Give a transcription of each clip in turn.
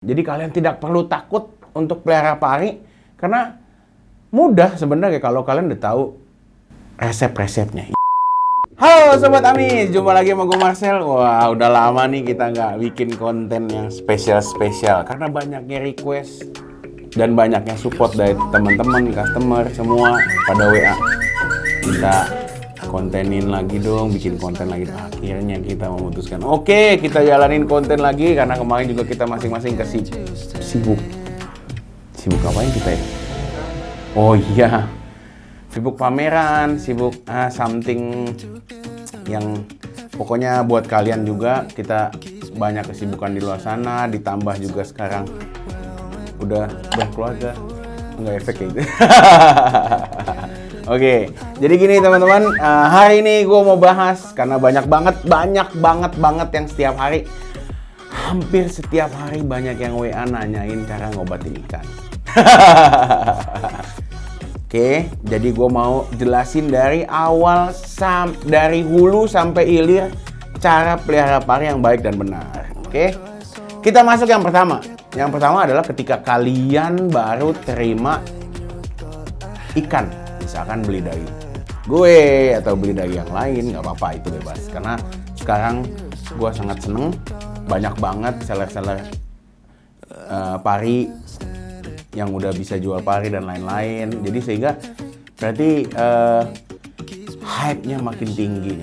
Jadi kalian tidak perlu takut untuk pelihara pari karena mudah sebenarnya kalau kalian udah tahu resep-resepnya. Halo Sobat Amis, jumpa lagi sama gue Marcel. Wah, udah lama nih kita nggak bikin konten yang spesial-spesial karena banyaknya request dan banyaknya support dari teman-teman, customer semua pada WA. Kita kontenin lagi dong, bikin konten lagi. Akhirnya kita memutuskan, oke, kita jalanin konten lagi karena kemarin juga kita masing-masing sibuk. Sibuk apa yang kita ya? Oh iya, sibuk pameran, sibuk something yang pokoknya buat kalian juga. Kita banyak kesibukan di luar sana, ditambah juga sekarang udah berkeluarga, nggak efek kayak gitu. Oke, jadi gini teman-teman, hari ini gue mau bahas karena banyak banget yang setiap hari, hampir setiap hari banyak yang WA nanyain cara ngobatin ikan. Oke, jadi gue mau jelasin dari awal, dari hulu sampai hilir, cara pelihara pari yang baik dan benar. Oke, kita masuk yang pertama. Yang pertama adalah ketika kalian baru terima ikan. Misalkan beli dari gue atau beli dari yang lain, nggak apa-apa, itu bebas. Karena sekarang gue sangat seneng, banyak banget seller-seller pari yang udah bisa jual pari dan lain-lain. Jadi sehingga berarti hype-nya makin tinggi.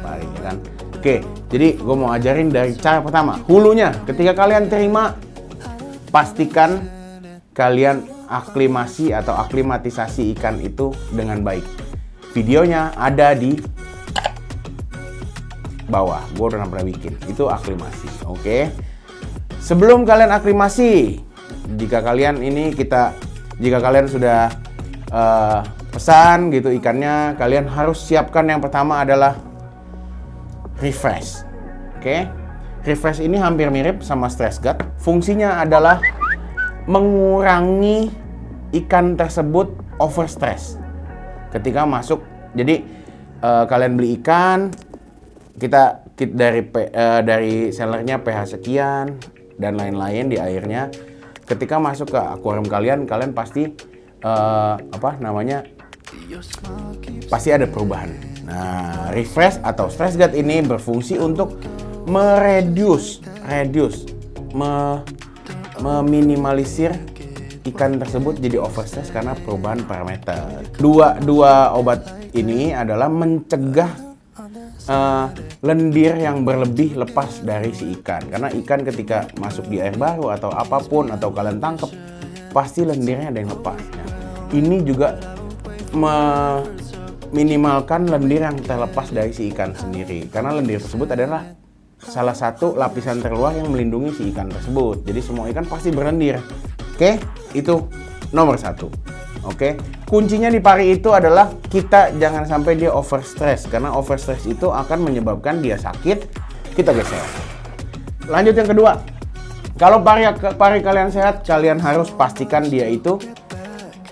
Pari, ya kan? Oke, jadi gue mau ajarin dari cara pertama, hulunya. Ketika kalian terima, pastikan kalian aklimasi atau aklimatisasi ikan itu dengan baik. Videonya ada di bawah. Gue udah pernah bikin. Itu aklimasi. Oke. Sebelum kalian aklimasi, jika kalian sudah pesan gitu ikannya, kalian harus siapkan yang pertama adalah refresh. Oke. Refresh ini hampir mirip sama stress guard. Fungsinya adalah mengurangi ikan tersebut overstress ketika masuk. Jadi kalian beli ikan, kita dari sellernya pH sekian dan lain-lain di airnya. Ketika masuk ke akuarium kalian pasti pasti ada perubahan. Nah, refresh atau stress guard ini berfungsi untuk meminimalisir ikan tersebut jadi overstress karena perubahan parameter. Dua obat ini adalah mencegah lendir yang berlebih lepas dari si ikan. Karena ikan ketika masuk di air baru atau apapun atau kalian tangkap, pasti lendirnya ada yang lepas. Nah, ini juga meminimalkan lendir yang terlepas dari si ikan sendiri. Karena lendir tersebut adalah salah satu lapisan terluar yang melindungi si ikan tersebut. Jadi semua ikan pasti berlendir. Oke, itu nomor satu. Oke, kuncinya di pari itu adalah kita jangan sampai dia overstress. Karena overstress itu akan menyebabkan dia sakit. Kita geser. Lanjut yang kedua. Kalau pari kalian sehat, kalian harus pastikan dia itu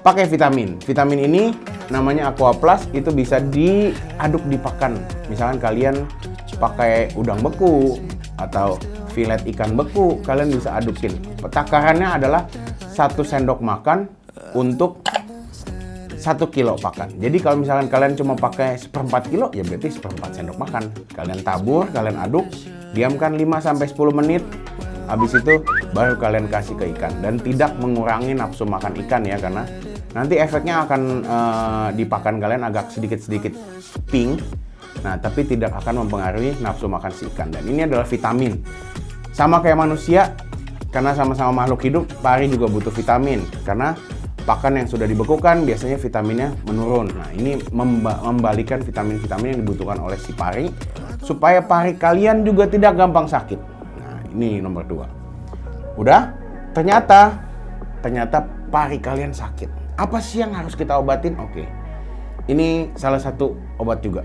pakai vitamin. Vitamin ini namanya Aqua Plus, itu bisa diaduk di pakan. Misalkan kalian pakai udang beku atau filet ikan beku, kalian bisa adukin. Takarannya adalah 1 sendok makan untuk 1 kilo pakan. Jadi kalau misalkan kalian cuma pakai 1/4 kilo, ya berarti 1/4 sendok makan. Kalian tabur, kalian aduk, diamkan 5-10 menit. Habis itu baru kalian kasih ke ikan. Dan tidak mengurangi nafsu makan ikan ya, karena nanti efeknya akan di pakan kalian agak sedikit-sedikit pink. Nah, tapi tidak akan mempengaruhi nafsu makan si ikan. Dan ini adalah vitamin. Sama kayak manusia, karena sama-sama makhluk hidup, pari juga butuh vitamin. Karena pakan yang sudah dibekukan, biasanya vitaminnya menurun. Nah, ini membalikan vitamin-vitamin yang dibutuhkan oleh si pari, supaya pari kalian juga tidak gampang sakit. Nah, ini nomor 2. Udah? Ternyata pari kalian sakit. Apa sih yang harus kita obatin? Oke. Ini salah satu obat juga.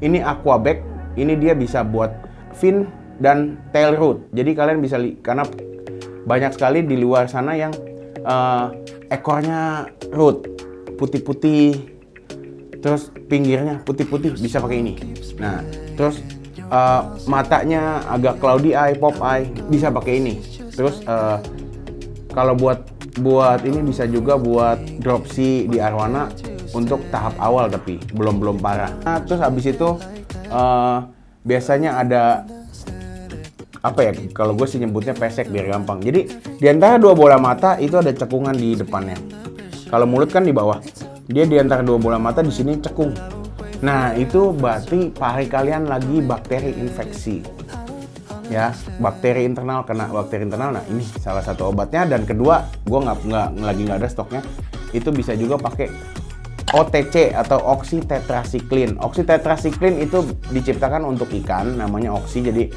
Ini Aquabac, ini dia bisa buat fin dan tail root. Jadi kalian bisa karena banyak sekali di luar sana yang ekornya root, putih-putih, terus pinggirnya putih-putih, bisa pakai ini. Nah, terus matanya agak cloudy eye, pop eye, bisa pakai ini. Terus kalau buat ini bisa juga buat dropsy di arwana untuk tahap awal tapi belum parah. Nah, terus habis itu biasanya ada apa ya, kalau gue sih nyebutnya pesek biar gampang. Jadi di antara dua bola mata itu ada cekungan di depannya. Kalau mulut kan di bawah, dia di antara dua bola mata di sini cekung. Nah itu berarti paha kalian lagi bakteri infeksi, ya, bakteri internal, kena bakteri internal. Nah ini salah satu obatnya. Dan kedua, gue nggak ada stoknya. Itu bisa juga pakai OTC atau oxytetracycline. Oxytetracycline itu diciptakan untuk ikan, namanya oxy. Jadi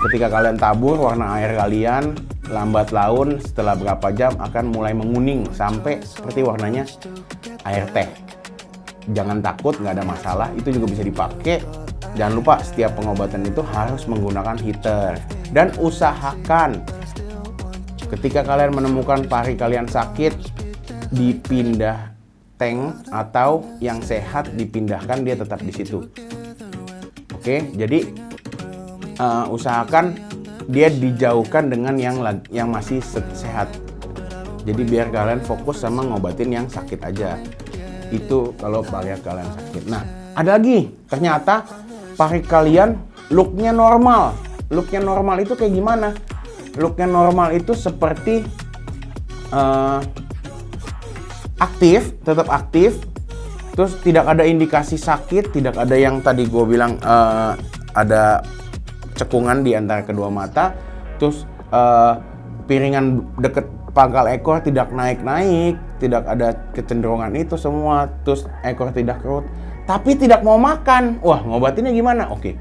ketika kalian tabur, warna air kalian lambat laun setelah berapa jam akan mulai menguning sampai seperti warnanya air teh. Jangan takut, nggak ada masalah. Itu juga bisa dipakai. Jangan lupa setiap pengobatan itu harus menggunakan heater. Dan usahakan ketika kalian menemukan paha kalian sakit, dipindah tank, atau yang sehat dipindahkan, dia tetap di situ. Oke, jadi usahakan dia dijauhkan dengan yang masih sehat. Jadi biar kalian fokus sama ngobatin yang sakit aja. Itu kalau paha kalian sakit. Nah, ada lagi. Ternyata paha kalian looknya normal. Looknya normal itu kayak gimana? Looknya normal itu seperti aktif, tetap aktif. Terus tidak ada indikasi sakit, tidak ada yang tadi gue bilang ada cekungan di antara kedua mata. Terus piringan deket pangkal ekor tidak naik-naik, tidak ada kecenderungan itu semua. Terus ekor tidak kerut, tapi tidak mau makan. Wah, ngobatinnya gimana? Oke,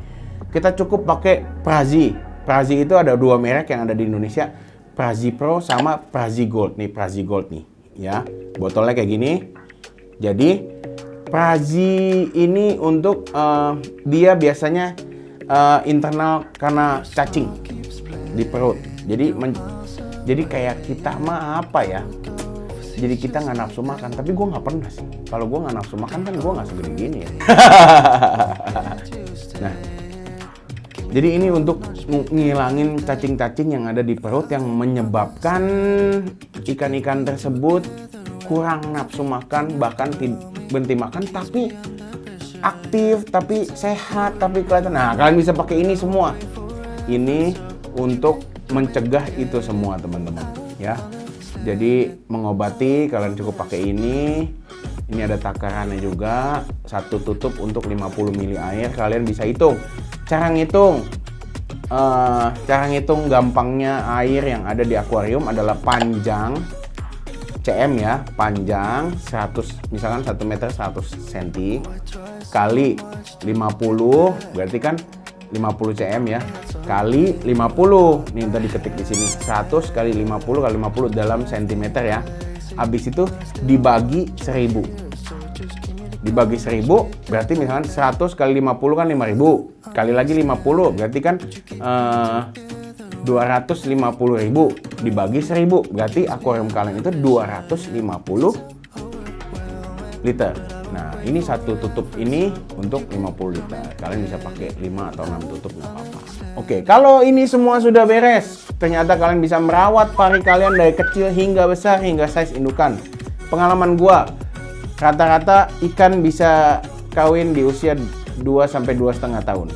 kita cukup pakai Prazi. Prazi itu ada dua merek yang ada di Indonesia, Prazi Pro sama Prazi Gold. Nih Prazi Gold nih, ya, botolnya kayak gini. Jadi Prazi ini untuk dia biasanya internal karena cacing di perut. Jadi kayak kita mah apa ya? Jadi kita nggak nafsu makan, tapi gue nggak pernah sih. Kalau gue nggak nafsu makan kan gue nggak segede gini ya. Nah, jadi ini untuk ngilangin cacing-cacing yang ada di perut yang menyebabkan ikan-ikan tersebut kurang nafsu makan, bahkan berhenti makan, tapi aktif, tapi sehat, tapi kelihatan. Nah, kalian bisa pakai ini semua. Ini untuk mencegah itu semua, teman-teman, ya. Jadi mengobati kalian cukup pakai ini. Ini ada takarannya juga. Satu tutup untuk 50 ml air. Kalian bisa hitung. Cara ngitung gampangnya air yang ada di akuarium adalah panjang cm ya, panjang 100, misalkan 1 meter 100 cm kali 50, berarti kan 50 cm ya, kali 50. Nih tadi ketik di sini 100 kali 50 kali 50 dalam sentimeter ya. Habis itu dibagi 1000. Dibagi 1000 berarti misalkan 100 kali 50 kan 5000. Kali lagi 50 berarti kan 250.000 dibagi 1000 berarti akuarium kalian itu 250 liter. Nah, ini satu tutup ini untuk 50 liter. Kalian bisa pakai 5 atau 6 tutup, nggak apa-apa. Oke, kalau ini semua sudah beres, ternyata kalian bisa merawat pari kalian dari kecil hingga besar, hingga size indukan. Pengalaman gua, rata-rata ikan bisa kawin di usia 2 sampai 2,5 tahun.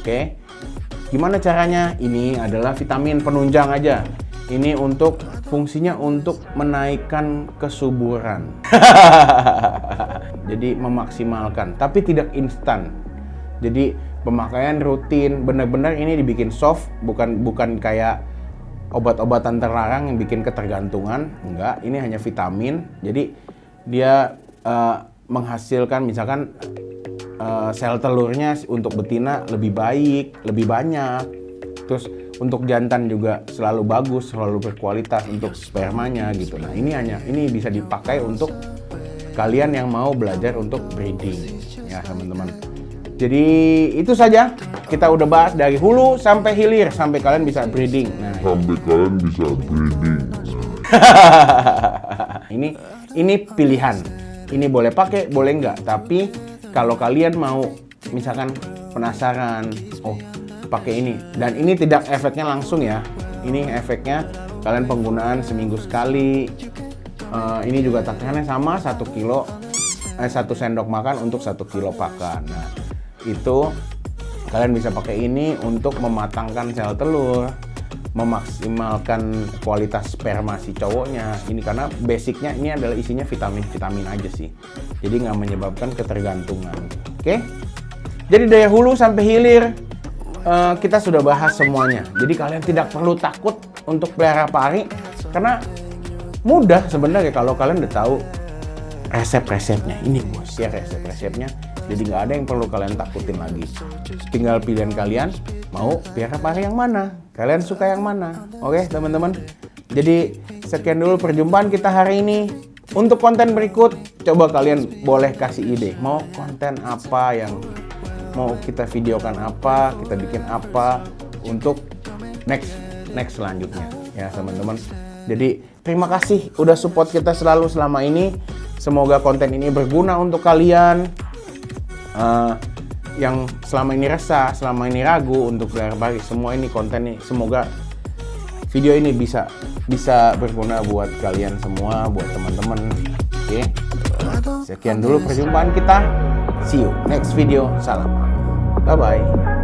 Oke. Gimana caranya? Ini adalah vitamin penunjang aja. Ini untuk fungsinya untuk menaikkan kesuburan. Jadi memaksimalkan, tapi tidak instan. Jadi pemakaian rutin, benar-benar ini dibikin soft, bukan kayak obat-obatan terlarang yang bikin ketergantungan. Enggak, ini hanya vitamin. Jadi dia menghasilkan misalkan sel telurnya untuk betina lebih baik, lebih banyak. Terus untuk jantan juga selalu bagus, selalu berkualitas untuk spermanya gitu. Nah, ini bisa dipakai untuk kalian yang mau belajar untuk breeding ya, teman-teman. Jadi itu saja, kita udah bahas dari hulu sampai hilir sampai kalian bisa breeding. Nah, sampai kalian bisa breeding. ini pilihan. Ini boleh pakai, boleh enggak. Tapi kalau kalian mau misalkan penasaran, oh pakai ini, dan ini tidak efeknya langsung ya, ini efeknya kalian penggunaan seminggu sekali. Ini juga takarannya sama 1 sendok makan untuk 1 kilo pakan. Nah itu kalian bisa pakai ini untuk mematangkan sel telur, memaksimalkan kualitas sperma si cowoknya. Ini karena basicnya ini adalah isinya vitamin aja sih, jadi nggak menyebabkan ketergantungan. Oke, jadi dari hulu sampai hilir kita sudah bahas semuanya. Jadi kalian tidak perlu takut untuk pelihara pari, karena mudah sebenarnya kalau kalian udah tahu resep-resepnya. Ini gue share resep-resepnya, jadi nggak ada yang perlu kalian takutin lagi. Tinggal pilihan kalian mau pelihara pari yang mana, kalian suka yang mana. Oke teman-teman, jadi sekian dulu perjumpaan kita hari ini. Untuk konten berikut, coba kalian boleh kasih ide mau konten apa yang mau kita videokan, apa kita bikin apa untuk next selanjutnya ya teman-teman. Jadi terima kasih udah support kita selalu selama ini. Semoga konten ini berguna untuk kalian yang selama ini resah, selama ini ragu untuk pelihara pari. Semua ini konten nih, semoga video ini bisa berguna buat kalian semua, buat teman-teman. Oke, sekian dulu perjumpaan kita. See you next video. Salam. Bye bye.